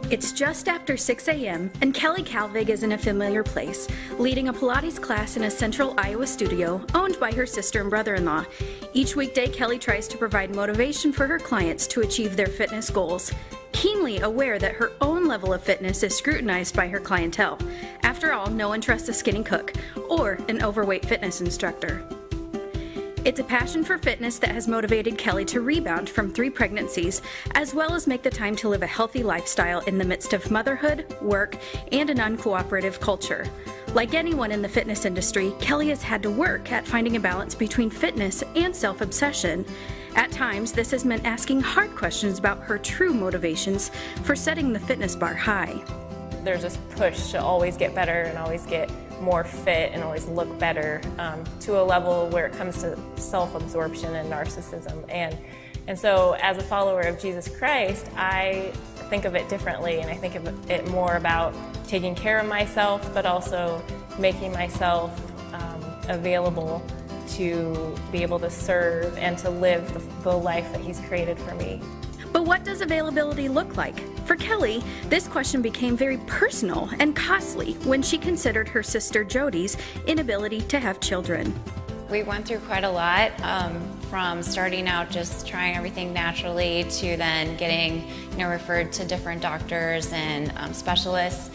It's just after 6 a.m. and Kelly Kalvig is in a familiar place, leading a Pilates class in a central Iowa studio owned by her sister and brother-in-law. Each weekday, Kelly tries to provide motivation for her clients to achieve their fitness goals, keenly aware that her own level of fitness is scrutinized by her clientele. After all, no one trusts a skinny cook or an overweight fitness instructor. It's a passion for fitness that has motivated Kelly to rebound from 3 pregnancies, as well as make the time to live a healthy lifestyle in the midst of motherhood, work, and an uncooperative culture. Like anyone in the fitness industry, Kelly has had to work at finding a balance between fitness and self-obsession. At times, this has meant asking hard questions about her true motivations for setting the fitness bar high. There's this push to always get better and always get more fit and always look better, to a level where it comes to self-absorption and narcissism. And so as a follower of Jesus Christ, I think of it differently, and I think of it more about taking care of myself, but also making myself available to be able to serve and to live the life that He's created for me. But what does availability look like? For Kelly, this question became very personal and costly when she considered her sister Jody's inability to have children. We went through quite a lot, from starting out just trying everything naturally to then getting referred to different doctors and specialists.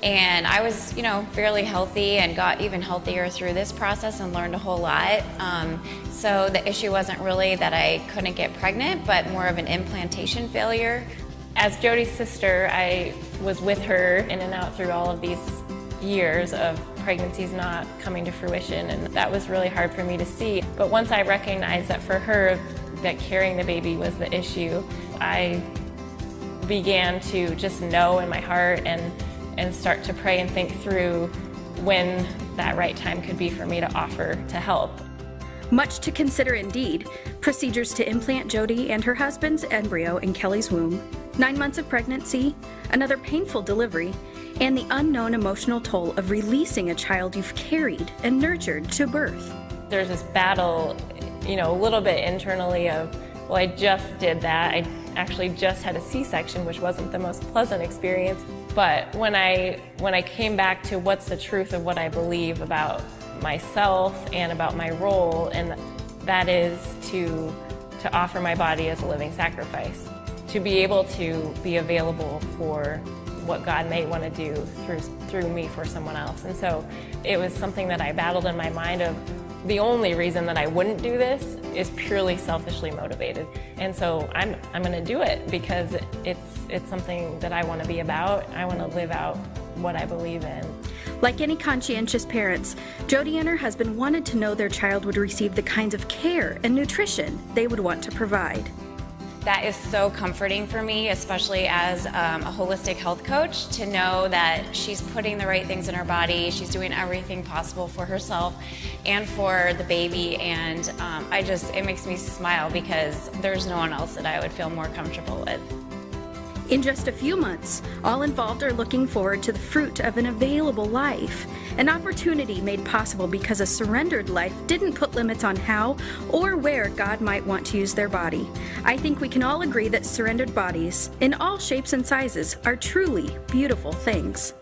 And I was, fairly healthy and got even healthier through this process and learned a whole lot. So the issue wasn't really that I couldn't get pregnant, but more of an implantation failure. As Jody's sister, I was with her in and out through all of these years of pregnancies not coming to fruition, and that was really hard for me to see. But once I recognized that for her, that carrying the baby was the issue, I began to just know in my heart and start to pray and think through when that right time could be for me to offer to help. Much to consider indeed. Procedures to implant Jody and her husband's embryo in Kelly's womb, 9 months of pregnancy, another painful delivery, and the unknown emotional toll of releasing a child you've carried and nurtured to birth. There's this battle, a little bit internally of, well, I just did that. I actually just had a C-section, which wasn't the most pleasant experience. But when I came back to what's the truth of what I believe about myself and about my role, and that is to offer my body as a living sacrifice, to be able to be available for what God may want to do through me for someone else. And so it was something that I battled in my mind of, the only reason that I wouldn't do this is purely selfishly motivated. And so I'm going to do it because it's something that I want to be about. I want to live out what I believe in. Like any conscientious parents, Jody and her husband wanted to know their child would receive the kinds of care and nutrition they would want to provide. That is so comforting for me, especially as a holistic health coach, to know that she's putting the right things in her body, she's doing everything possible for herself and for the baby, and it makes me smile because there's no one else that I would feel more comfortable with. In just a few months, all involved are looking forward to the fruit of an available life, an opportunity made possible because a surrendered life didn't put limits on how or where God might want to use their body. I think we can all agree that surrendered bodies, in all shapes and sizes, are truly beautiful things.